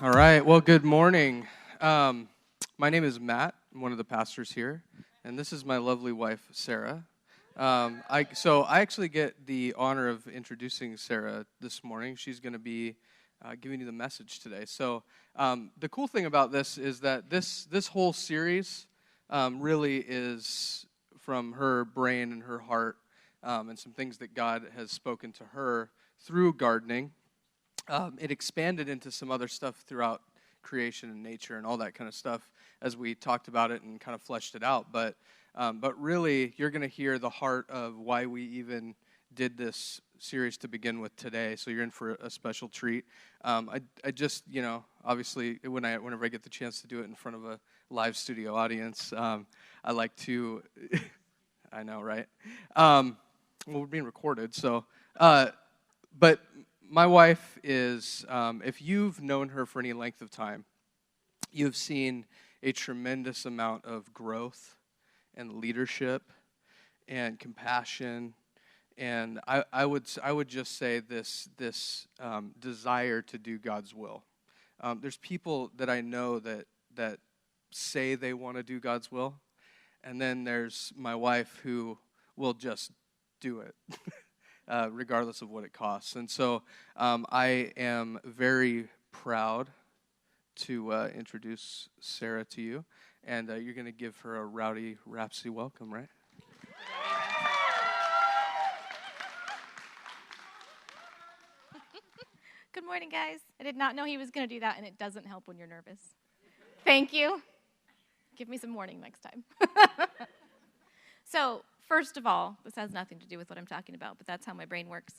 All right. Well, good morning. My name is Matt. I'm one of the pastors here, and this is my lovely wife, Sarah. I actually get the honor of introducing Sarah this morning. She's going to be giving you the message today. So the cool thing about this is that this whole series really is from her brain and her heart, and some things that God has spoken to her through gardening. It expanded into some other stuff throughout creation and nature and all that kind of stuff as we talked about it and kind of fleshed it out. But really, you're going to hear the heart of why we even did this series to begin with today. So you're in for a special treat. I just, obviously, whenever I get the chance to do it in front of a live studio audience, I like to, I know, right? Well, we're being recorded, so, but my wife is, if you've known her for any length of time, you've seen a tremendous amount of growth and leadership and compassion, and I would just say this desire to do God's will. There's people that I know that say they want to do God's will, and then there's my wife who will just do it. Regardless of what it costs. And so I am very proud to introduce Sarah to you, and you're going to give her a rowdy Rhapsody welcome, right? Good morning, guys. I did not know he was going to do that, and it doesn't help when you're nervous. Thank you. Give me some warning next time. So, first of all, this has nothing to do with what I'm talking about, but that's how my brain works.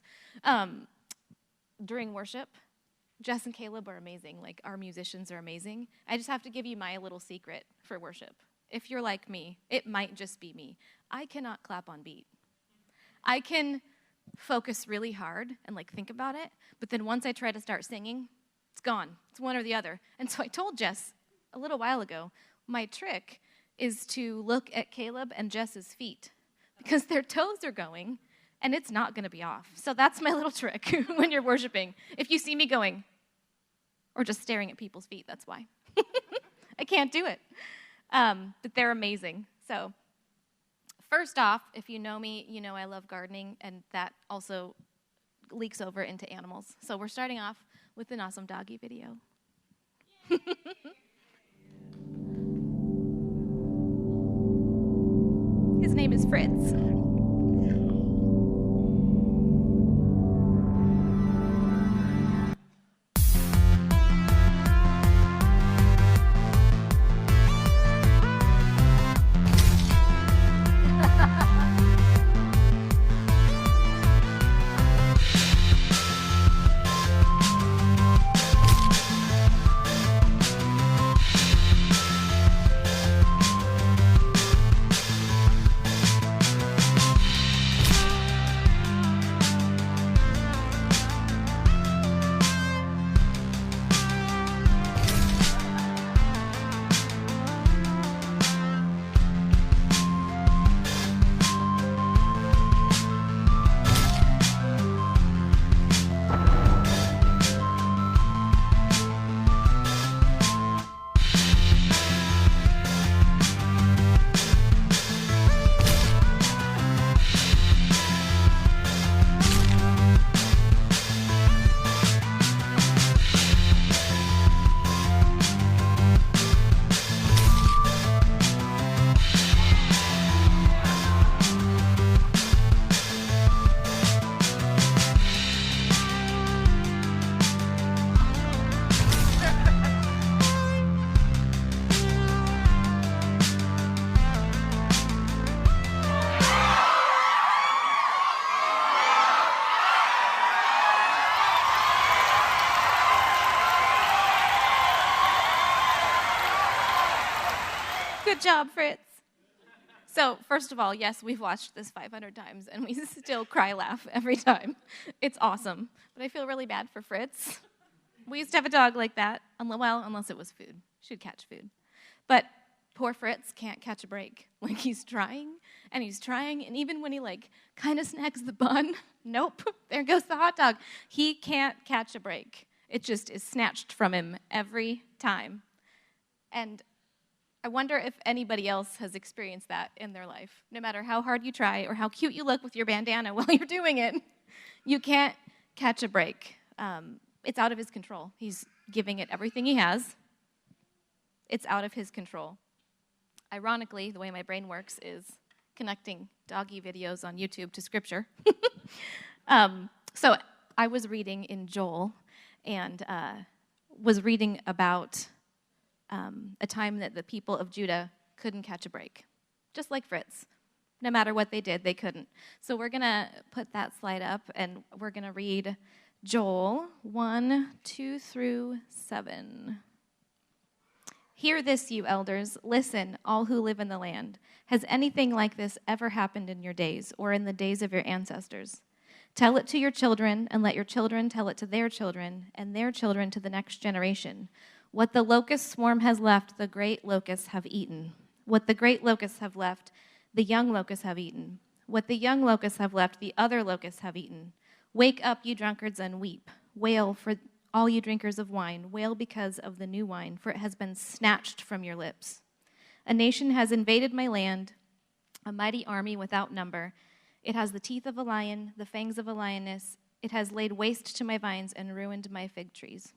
During worship, Jess and Caleb are amazing. Like, our musicians are amazing. I just have to give you my little secret for worship. If you're like me, it might just be me. I cannot clap on beat. I can focus really hard and, think about it, but then once I try to start singing, it's gone. It's one or the other. And so I told Jess a little while ago, my trick is to look at Caleb and Jess's feet, because their toes are going, and it's not going to be off. So that's my little trick when you're worshiping. If you see me going, or just staring at people's feet, that's why. I can't do it. But they're amazing. So first off, if you know me, you know I love gardening, and that also leaks over into animals. So we're starting off with an awesome doggy video. His name is Fritz. Good job, Fritz. So, first of all, yes, we've watched this 500 times, and we still cry laugh every time. It's awesome. But I feel really bad for Fritz. We used to have a dog like that, unless it was food. She'd catch food. But poor Fritz can't catch a break. He's trying, and even when he, kind of snacks the bun, nope, there goes the hot dog. He can't catch a break. It just is snatched from him every time. And I wonder if anybody else has experienced that in their life. No matter how hard you try or how cute you look with your bandana while you're doing it, you can't catch a break. It's out of his control. He's giving it everything he has. It's out of his control. Ironically, the way my brain works is connecting doggy videos on YouTube to Scripture. So I was reading in Joel and was reading about a time that the people of Judah couldn't catch a break, just like Fritz. No matter what they did, they couldn't. So we're going to put that slide up, and we're going to read Joel 1, 2 through 7. Hear this, you elders. Listen, all who live in the land. Has anything like this ever happened in your days or in the days of your ancestors? Tell it to your children, and let your children tell it to their children, and their children to the next generation. What the locust swarm has left, the great locusts have eaten. What the great locusts have left, the young locusts have eaten. What the young locusts have left, the other locusts have eaten. Wake up, you drunkards, and weep. Wail for all you drinkers of wine. Wail because of the new wine, for it has been snatched from your lips. A nation has invaded my land, a mighty army without number. It has the teeth of a lion, the fangs of a lioness. It has laid waste to my vines and ruined my fig trees.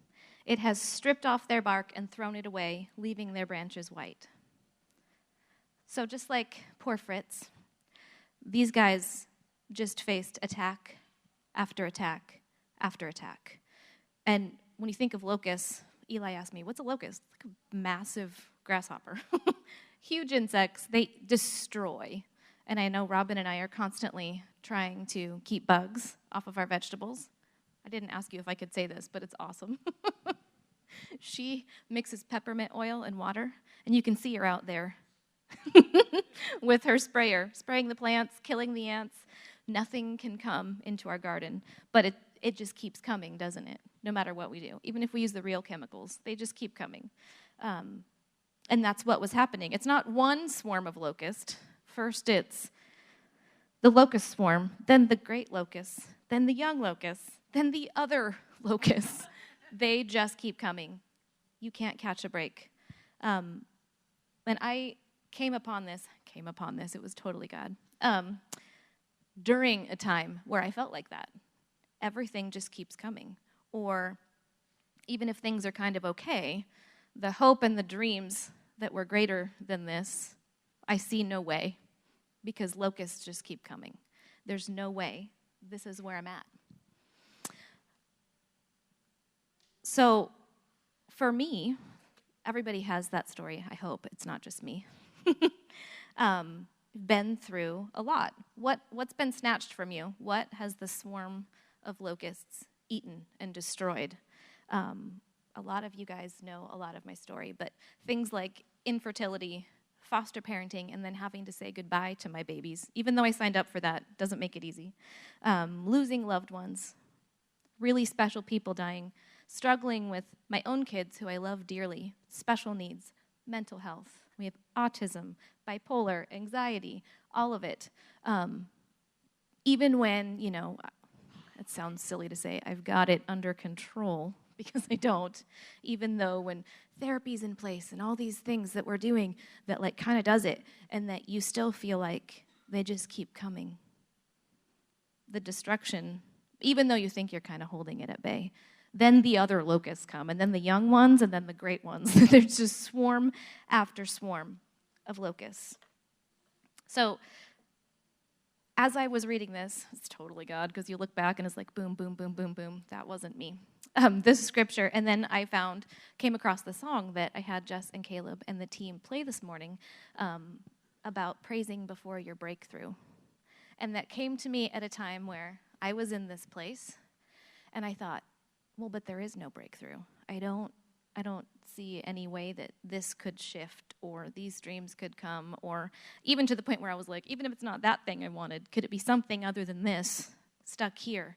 It has stripped off their bark and thrown it away, leaving their branches white. So just like poor Fritz, these guys just faced attack after attack after attack. And when you think of locusts, Eli asked me, what's a locust? Like a massive grasshopper. Huge insects, they destroy. And I know Robin and I are constantly trying to keep bugs off of our vegetables. I didn't ask you if I could say this, but it's awesome. She mixes peppermint oil and water, and you can see her out there with her sprayer, spraying the plants, killing the ants. Nothing can come into our garden, but it just keeps coming, doesn't it? No matter what we do. Even if we use the real chemicals, they just keep coming. And that's what was happening. It's not one swarm of locusts. First it's the locust swarm, then the great locusts, then the young locusts, then the other locusts. They just keep coming. You can't catch a break. And I came upon this, it was totally God, during a time where I felt like that. Everything just keeps coming. Or even if things are kind of okay, the hope and the dreams that were greater than this, I see no way, because locusts just keep coming. There's no way. This is where I'm at. So for me, everybody has that story, I hope. It's not just me. Been through a lot. What's been snatched from you? What has the swarm of locusts eaten and destroyed? A lot of you guys know a lot of my story, but things like infertility, foster parenting, and then having to say goodbye to my babies, even though I signed up for that, doesn't make it easy. Losing loved ones, really special people dying, struggling with my own kids who I love dearly, special needs, mental health. We have autism, bipolar, anxiety, all of it. Even when, it sounds silly to say I've got it under control, because I don't, even though when therapy's in place and all these things that we're doing that kind of does it, and that you still feel like they just keep coming. The destruction, even though you think you're kind of holding it at bay, then the other locusts come, and then the young ones, and then the great ones. There's just swarm after swarm of locusts. So as I was reading this, it's totally God, because you look back and it's like boom, boom, boom, boom, boom. That wasn't me. This scripture, and then I came across the song that I had Jess and Caleb and the team play this morning about praising before your breakthrough. And that came to me at a time where I was in this place, and I thought, well, but there is no breakthrough. I don't see any way that this could shift, or these dreams could come, or even to the point where I was like, even if it's not that thing I wanted, could it be something other than this stuck here?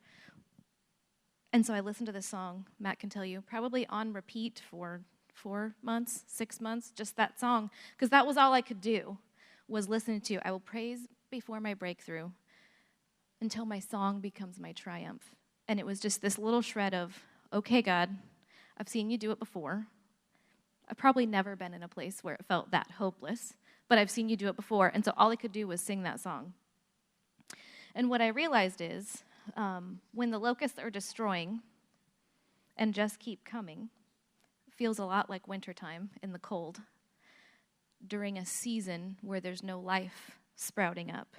And so I listened to this song, Matt can tell you, probably on repeat for 4 months, 6 months, just that song, because that was all I could do, was listen to, I will praise before my breakthrough until my song becomes my triumph. And it was just this little shred of, okay, God, I've seen you do it before. I've probably never been in a place where it felt that hopeless, but I've seen you do it before. And so all I could do was sing that song. And what I realized is when the locusts are destroying and just keep coming, it feels a lot like wintertime in the cold during a season where there's no life sprouting up.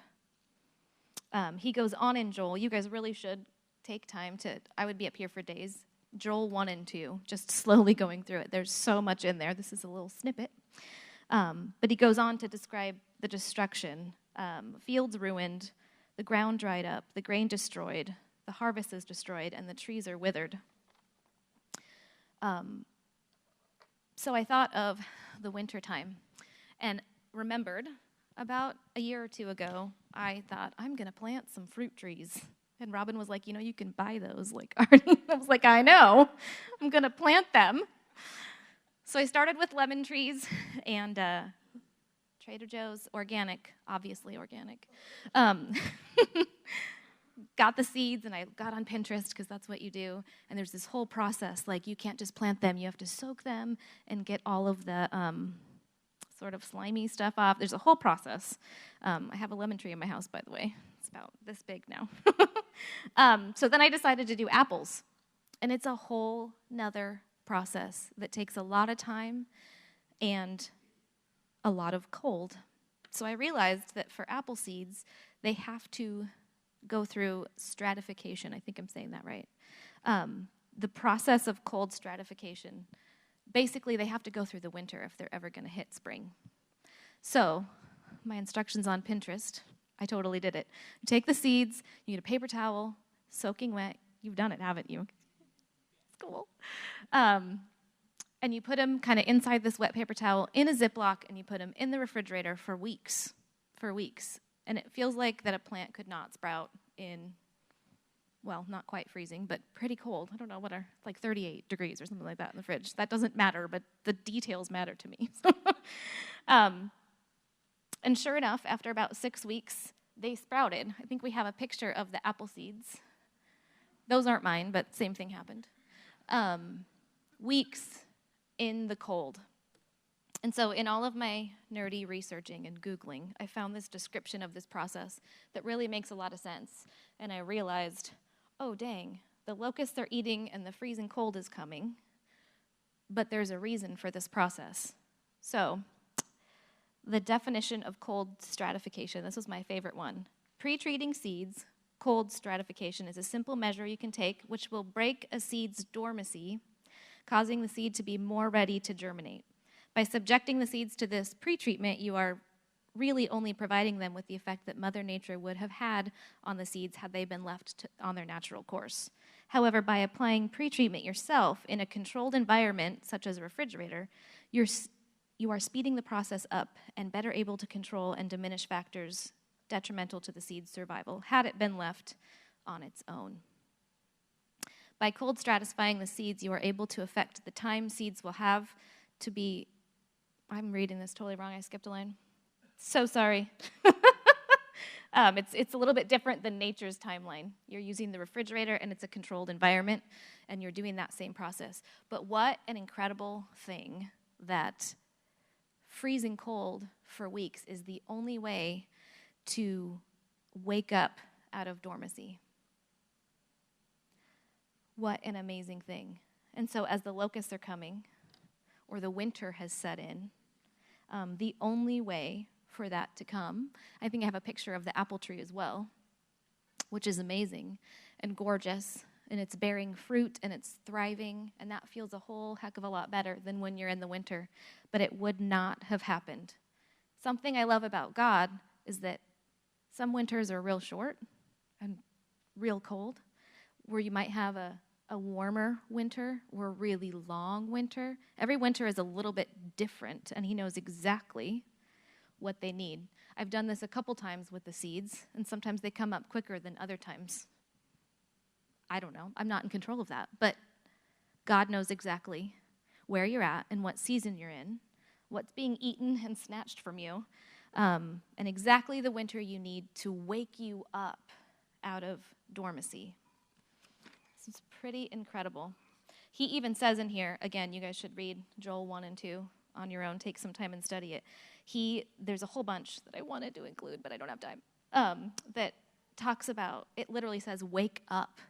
He goes on in Joel. You guys really should take time to, I would be up here for days. Joel 1 and 2, just slowly going through it. There's so much in there. This is a little snippet. But he goes on to describe the destruction. Fields ruined, the ground dried up, the grain destroyed, the harvest is destroyed, and the trees are withered. So I thought of the winter time and remembered about a year or two ago, I thought, I'm going to plant some fruit trees. And Robin was like, you can buy those. Like, I was like, I know. I'm going to plant them. So I started with lemon trees and Trader Joe's, organic, obviously organic. Got the seeds, and I got on Pinterest because that's what you do. And there's this whole process. Like, you can't just plant them. You have to soak them and get all of the sort of slimy stuff off. There's a whole process. I have a lemon tree in my house, by the way. It's about this big now. So then I decided to do apples. And it's a whole nother process that takes a lot of time and a lot of cold. So I realized that for apple seeds, they have to go through stratification. I think I'm saying that right. The process of cold stratification. Basically, they have to go through the winter if they're ever going to hit spring. So my instructions on Pinterest, I totally did it. You take the seeds, you get a paper towel, soaking wet. You've done it, haven't you? It's cool. And you put them kind of inside this wet paper towel in a Ziploc, and you put them in the refrigerator for weeks. And it feels like that a plant could not sprout in, well, not quite freezing, but pretty cold. I don't know, like 38 degrees or something like that in the fridge. That doesn't matter, but the details matter to me. And sure enough, after about 6 weeks, they sprouted. I think we have a picture of the apple seeds. Those aren't mine, but same thing happened. Weeks in the cold. And so in all of my nerdy researching and Googling, I found this description of this process that really makes a lot of sense. And I realized, oh, dang, the locusts are eating and the freezing cold is coming, but there's a reason for this process. So the definition of cold stratification, this was my favorite one. Pre-treating seeds, cold stratification is a simple measure you can take which will break a seed's dormancy, causing the seed to be more ready to germinate. By subjecting the seeds to this pre-treatment, you are really only providing them with the effect that Mother Nature would have had on the seeds had they been left on their natural course. However, by applying pre-treatment yourself in a controlled environment, such as a refrigerator, you are speeding the process up and better able to control and diminish factors detrimental to the seed's survival had it been left on its own. By cold stratifying the seeds, you are able to affect the time seeds will have to be, I'm reading this totally wrong, I skipped a line. So sorry. It's a little bit different than nature's timeline. You're using the refrigerator, and it's a controlled environment, and you're doing that same process. But what an incredible thing that freezing cold for weeks is the only way to wake up out of dormancy. What an amazing thing. And so as the locusts are coming, or the winter has set in, the only way for that to come, I think I have a picture of the apple tree as well, which is amazing and gorgeous, and it's bearing fruit and it's thriving, and that feels a whole heck of a lot better than when you're in the winter, but it would not have happened. Something I love about God is that some winters are real short and real cold, where you might have a warmer winter or a really long winter. Every winter is a little bit different, and he knows exactly what they need. I've done this a couple times with the seeds, and sometimes they come up quicker than other times. I don't know. I'm not in control of that, but God knows exactly where you're at and what season you're in, what's being eaten and snatched from you, and exactly the winter you need to wake you up out of dormancy. This is pretty incredible. He even says in here, again, you guys should read Joel 1 and 2 on your own. Take some time and study it. There's a whole bunch that I wanted to include, but I don't have time, that talks about, it literally says, wake up.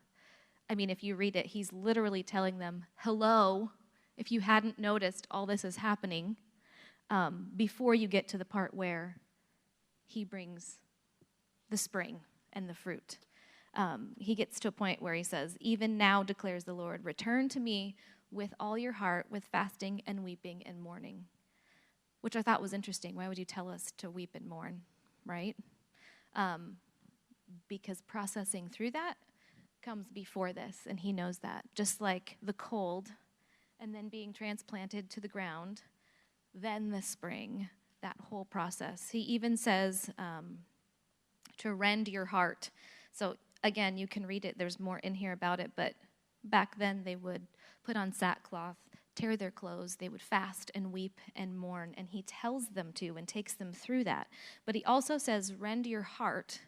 I mean, if you read it, he's literally telling them, hello, if you hadn't noticed all this is happening, before you get to the part where he brings the spring and the fruit. He gets to a point where he says, even now declares the Lord, return to me with all your heart, with fasting and weeping and mourning. Which I thought was interesting. Why would you tell us to weep and mourn, right? Because processing through that comes before this, and he knows that. Just like the cold, and then being transplanted to the ground, then the spring, that whole process. He even says to rend your heart. So again, you can read it. There's more in here about it, but back then they would put on sackcloth, tear their clothes, they would fast and weep and mourn, and he tells them to and takes them through that. But he also says, rend your heart,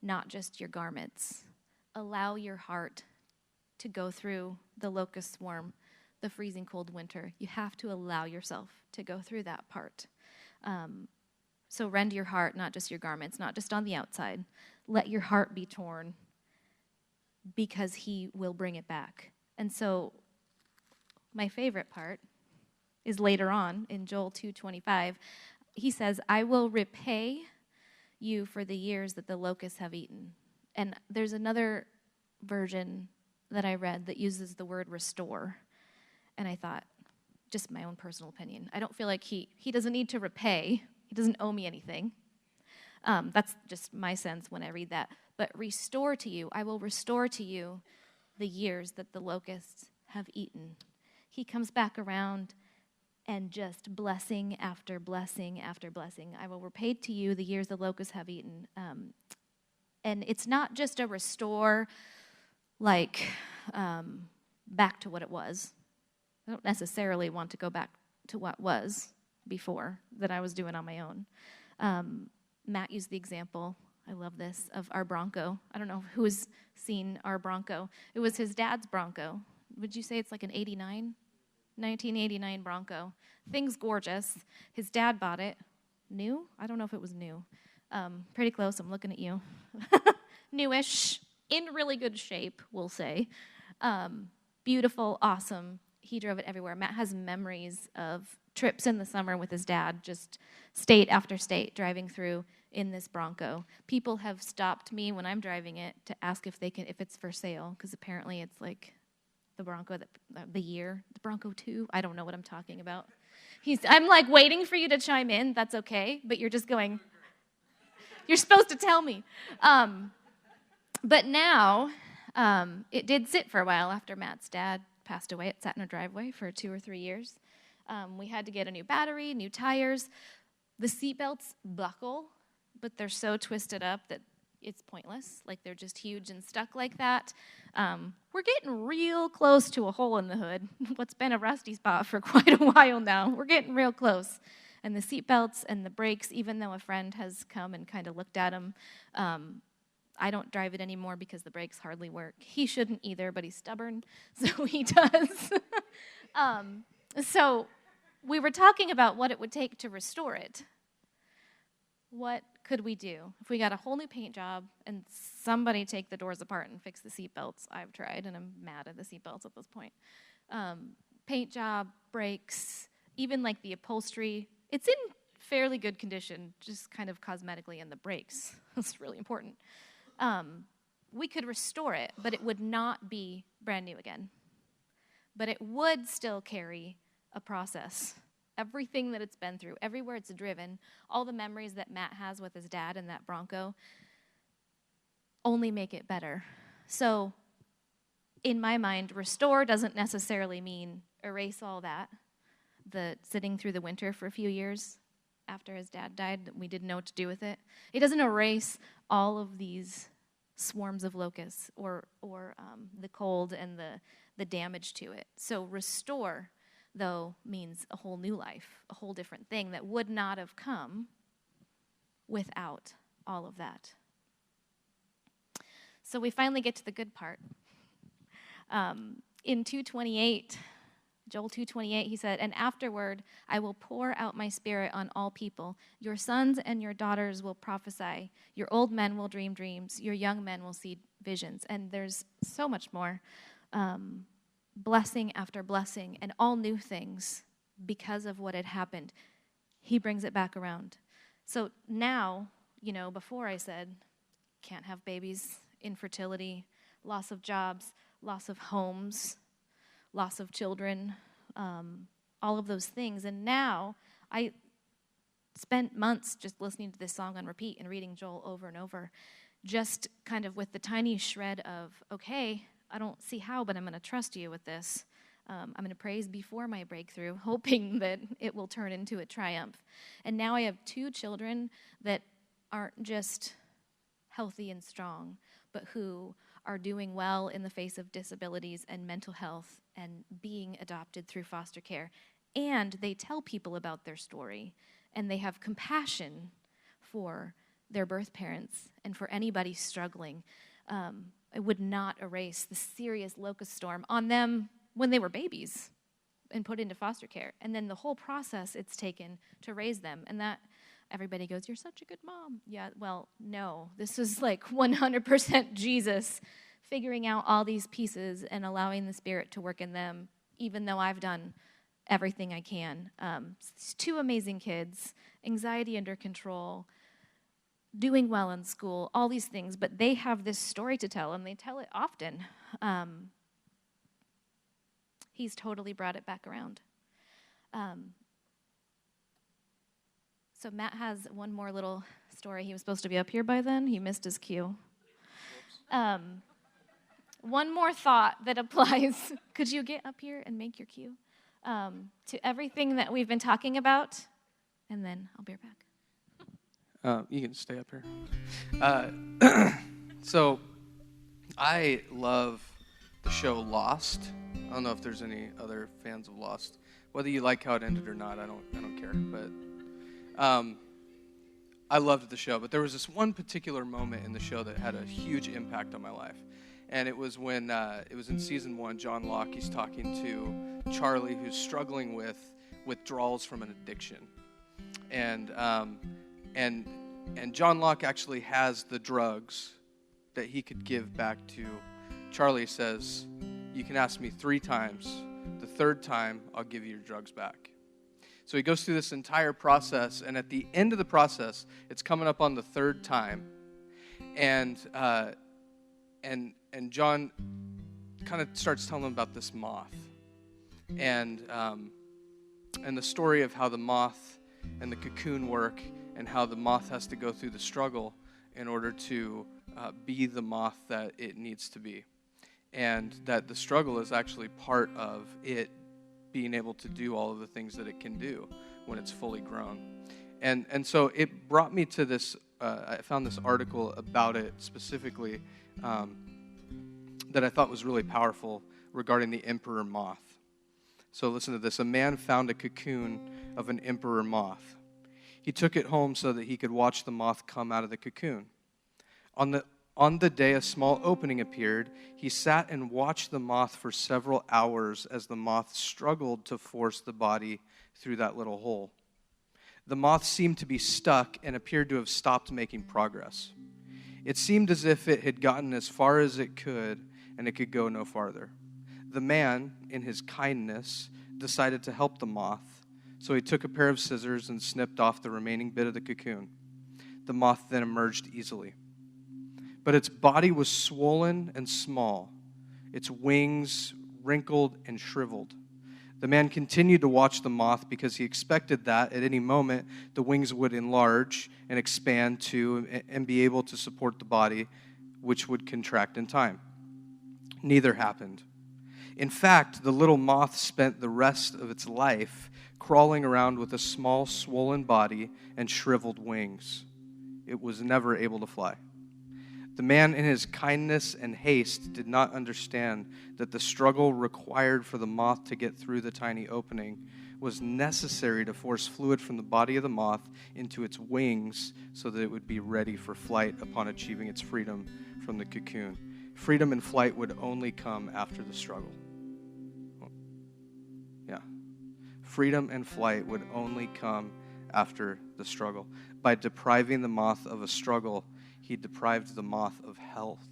not just your garments. Allow your heart to go through the locust swarm, the freezing cold winter. You have to allow yourself to go through that part. So rend your heart, not just your garments, not just on the outside. Let your heart be torn because he will bring it back. And so my favorite part is later on in Joel 2:25. He says, I will repay you for the years that the locusts have eaten. And there's another version that I read that uses the word restore. And I thought, just my own personal opinion, I don't feel like he doesn't need to repay. He doesn't owe me anything. That's just my sense when I read that. But restore to you, I will restore to you the years that the locusts have eaten. He comes back around and just blessing after blessing after blessing. I will repay to you the years the locusts have eaten. And it's not just a restore like back to what it was. I don't necessarily want to go back to what was before that I was doing on my own. Matt used the example, I love this, of our Bronco. I don't know who's seen our Bronco. It was his dad's Bronco. Would you say it's like an 1989 Bronco? Thing's gorgeous. His dad bought it. New? I don't know if it was new. Pretty close. I'm looking at you. Newish. In really good shape, we'll say. Beautiful, awesome. He drove it everywhere. Matt has memories of trips in the summer with his dad, just state after state, driving through in this Bronco. People have stopped me when I'm driving it to ask if it's for sale, because apparently it's like the Bronco, the Bronco 2. I don't know what I'm talking about. I'm like waiting for you to chime in. That's okay, but you're just going, you're supposed to tell me. But now, it did sit for a while after Matt's dad passed away. It sat in a driveway for 2 or 3 years. We had to get a new battery, new tires. The seatbelts buckle, but they're so twisted up that it's pointless. Like, they're just huge and stuck like that. We're getting real close to a hole in the hood. What's been a rusty spot for quite a while now. We're getting real close. And the seatbelts and the brakes, even though a friend has come and kind of looked at them, I don't drive it anymore because the brakes hardly work. He shouldn't either, but he's stubborn, so he does. So we were talking about what it would take to restore it. What could we do? If we got a whole new paint job and somebody take the doors apart and fix the seatbelts, I've tried, and I'm mad at the seatbelts at this point. Paint job, brakes, even like the upholstery, it's in fairly good condition, just kind of cosmetically, and the brakes. That's really important. We could restore it, but it would not be brand new again. But it would still carry a process. Everything that it's been through, everywhere it's driven, all the memories that Matt has with his dad in that Bronco only make it better. So in my mind, restore doesn't necessarily mean erase all that, the sitting through the winter for a few years after his dad died, we didn't know what to do with it. It doesn't erase all of these swarms of locusts or the cold and the damage to it. So restore, though, means a whole new life, a whole different thing that would not have come without all of that. So we finally get to the good part. in 2:28, Joel 2:28, he said, "And afterward I will pour out my spirit on all people. Your sons and your daughters will prophesy. Your old men will dream dreams. Your young men will see visions." And there's so much more. Blessing after blessing and all new things because of what had happened. He brings it back around. So now, before I said, can't have babies, infertility, loss of jobs, loss of homes, loss of children, all of those things. And now I spent months just listening to this song on repeat and reading Joel over and over, just kind of with the tiny shred of, okay, I don't see how, but I'm going to trust you with this. I'm going to praise before my breakthrough, hoping that it will turn into a triumph. And now I have 2 children that aren't just healthy and strong, but who are doing well in the face of disabilities and mental health and being adopted through foster care. And they tell people about their story, and they have compassion for their birth parents and for anybody struggling. I would not erase the serious locust storm on them when they were babies and put into foster care. And then the whole process it's taken to raise them. And that everybody goes, "You're such a good mom." Yeah, well, no. This is like 100% Jesus figuring out all these pieces and allowing the Spirit to work in them, even though I've done everything I can. 2 amazing kids, anxiety under control, doing well in school, all these things. But they have this story to tell, and they tell it often. He's totally brought it back around. So Matt has one more little story. He was supposed to be up here by then. He missed his cue. One more thought that applies. Could you get up here and make your cue? To everything that we've been talking about, and then I'll be right back. You can stay up here. So I love the show Lost. I don't know if there's any other fans of Lost. Whether you like how it ended or not, I don't care. But I loved the show. But there was this one particular moment in the show that had a huge impact on my life. And it was when it was in season 1, John Locke, he's talking to Charlie, who's struggling with withdrawals from an addiction. And John Locke actually has the drugs that he could give back to Charlie. Says, "You can ask me 3 times. The 3rd time, I'll give you your drugs back." So he goes through this entire process, and at the end of the process, it's coming up on the 3rd time, and John kind of starts telling him about this moth, and the story of how the moth and the cocoon work, and how the moth has to go through the struggle in order to be the moth that it needs to be. And that the struggle is actually part of it being able to do all of the things that it can do when it's fully grown. And so it brought me to this, I found this article about it specifically that I thought was really powerful regarding the emperor moth. So listen to this. A man found a cocoon of an emperor moth. He took it home so that he could watch the moth come out of the cocoon. On the day a small opening appeared, he sat and watched the moth for several hours as the moth struggled to force the body through that little hole. The moth seemed to be stuck and appeared to have stopped making progress. It seemed as if it had gotten as far as it could, and it could go no farther. The man, in his kindness, decided to help the moth, so he took a pair of scissors and snipped off the remaining bit of the cocoon. The moth then emerged easily. But its body was swollen and small, its wings wrinkled and shriveled. The man continued to watch the moth because he expected that at any moment the wings would enlarge and expand to and be able to support the body, which would contract in time. Neither happened. In fact, the little moth spent the rest of its life crawling around with a small swollen body and shriveled wings. It was never able to fly. The man, in his kindness and haste, did not understand that the struggle required for the moth to get through the tiny opening was necessary to force fluid from the body of the moth into its wings so that it would be ready for flight upon achieving its freedom from the cocoon. Freedom and flight would only come after the struggle. freedom and flight would only come after the struggle. By depriving the moth of a struggle, he deprived the moth of health.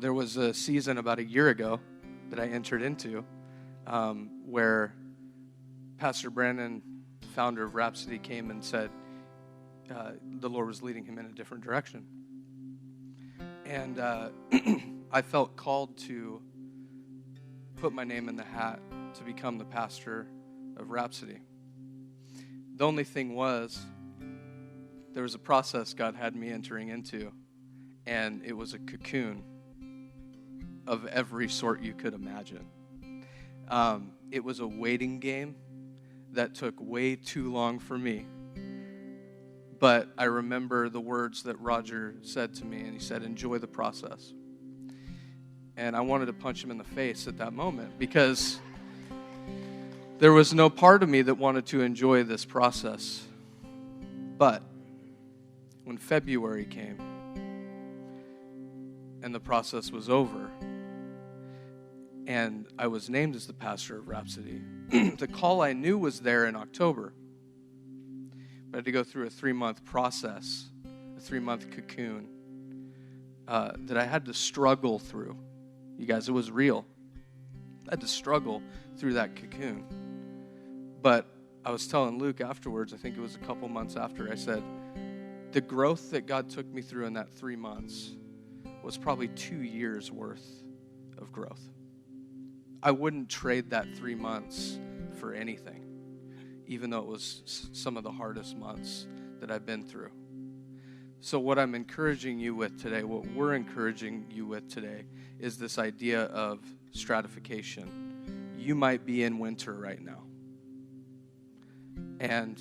There was a season about a year ago that I entered into where Pastor Brandon, founder of Rhapsody, came and said the Lord was leading him in a different direction. And I felt called to put my name in the hat to become the pastor of Rhapsody. The only thing was, there was a process God had me entering into, and it was a cocoon of every sort you could imagine. It was a waiting game that took way too long for me. But I remember the words that Roger said to me, and he said, "Enjoy the process." And I wanted to punch him in the face at that moment, because there was no part of me that wanted to enjoy this process. But when February came and the process was over and I was named as the pastor of Rhapsody, the call I knew was there in October. But I had to go through a 3-month process, a 3-month cocoon that I had to struggle through. You guys, it was real. I had to struggle through that cocoon. But I was telling Luke afterwards, I think it was a couple months after, I said, the growth that God took me through in that 3 months was probably 2 years worth of growth. I wouldn't trade that 3 months for anything, even though it was some of the hardest months that I've been through. So what I'm encouraging you with today, what we're encouraging you with today, is this idea of stratification. You might be in winter right now. And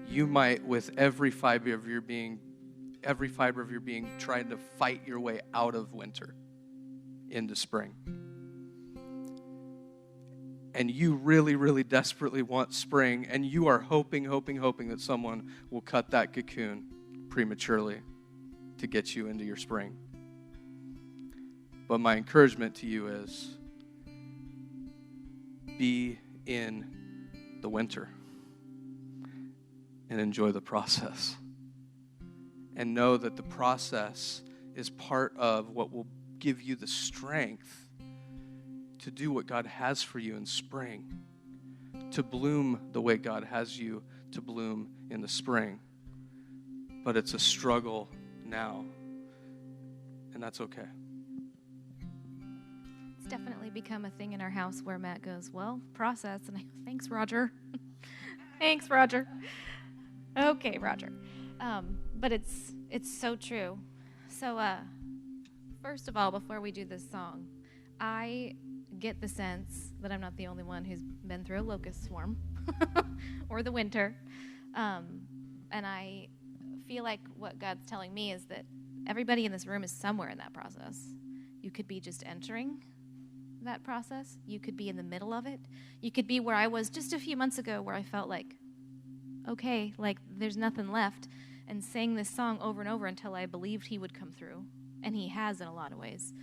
you might, with every fiber of your being, trying to fight your way out of winter into spring. And you really, really desperately want spring, and you are hoping that someone will cut that cocoon prematurely to get you into your spring. But my encouragement to you is, be in the winter and enjoy the process. And know that the process is part of what will give you the strength to do what God has for you in spring, to bloom the way God has you to bloom in the spring. But it's a struggle now, and that's okay. It's definitely become a thing in our house where Matt goes, "Well, process," and I go, "Thanks, Roger." Thanks, Roger. Okay, Roger. But it's so true. So first of all, before we do this song, I get the sense that I'm not the only one who's been through a locust swarm or the winter. And I feel like what God's telling me is that everybody in this room is somewhere in that process. You could be just entering that process. You could be in the middle of it. You could be where I was just a few months ago, where I felt like, okay, like there's nothing left, and sang this song over and over until I believed he would come through. And he has in a lot of ways.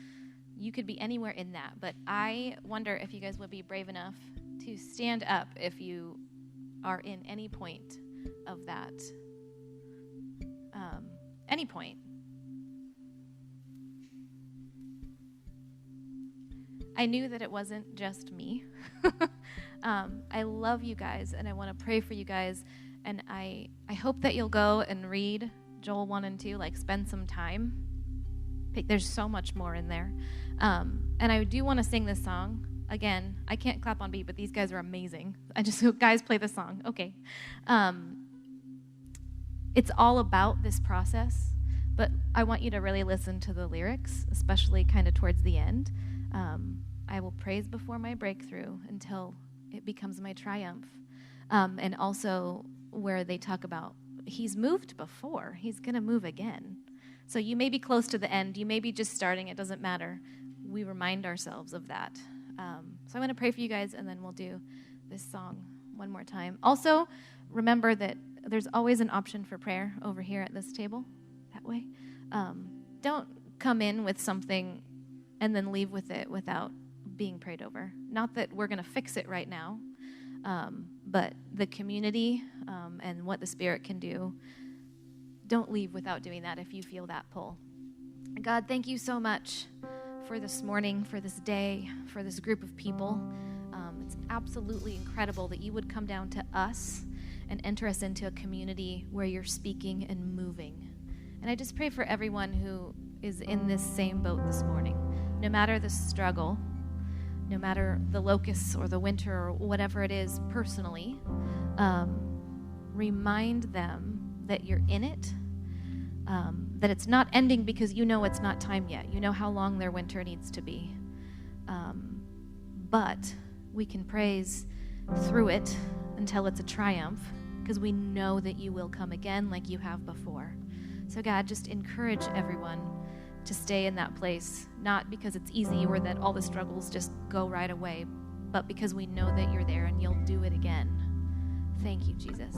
You could be anywhere in that. But I wonder if you guys would be brave enough to stand up if you are in any point of that. Any point. I knew that it wasn't just me. I love you guys, and I want to pray for you guys. And I hope that you'll go and read Joel 1 and 2, like spend some time. There's so much more in there. And I do want to sing this song. Again, I can't clap on beat, but these guys are amazing. I just go, guys, play the song. Okay. It's all about this process, but I want you to really listen to the lyrics, especially kind of towards the end. I will praise before my breakthrough until it becomes my triumph. And also where they talk about he's moved before, he's going to move again. So you may be close to the end, you may be just starting, it doesn't matter. We remind ourselves of that. So I'm going to pray for you guys, and then we'll do this song one more time. Also, remember that there's always an option for prayer over here at this table, that way. Don't come in with something and then leave with it without being prayed over. Not that we're going to fix it right now, but the community and what the Spirit can do. Don't leave without doing that if you feel that pull. God, thank you so much for this morning, for this day, for this group of people. It's absolutely incredible that you would come down to us and enter us into a community where you're speaking and moving. And I just pray for everyone who is in this same boat this morning. No matter the struggle, no matter the locusts or the winter or whatever it is personally, remind them that you're in it, that it's not ending because you know it's not time yet. You know how long their winter needs to be. But we can praise through it until it's a triumph because we know that you will come again like you have before. So God, just encourage everyone to stay in that place, not because it's easy or that all the struggles just go right away, but because we know that you're there and you'll do it again. Thank you, Jesus.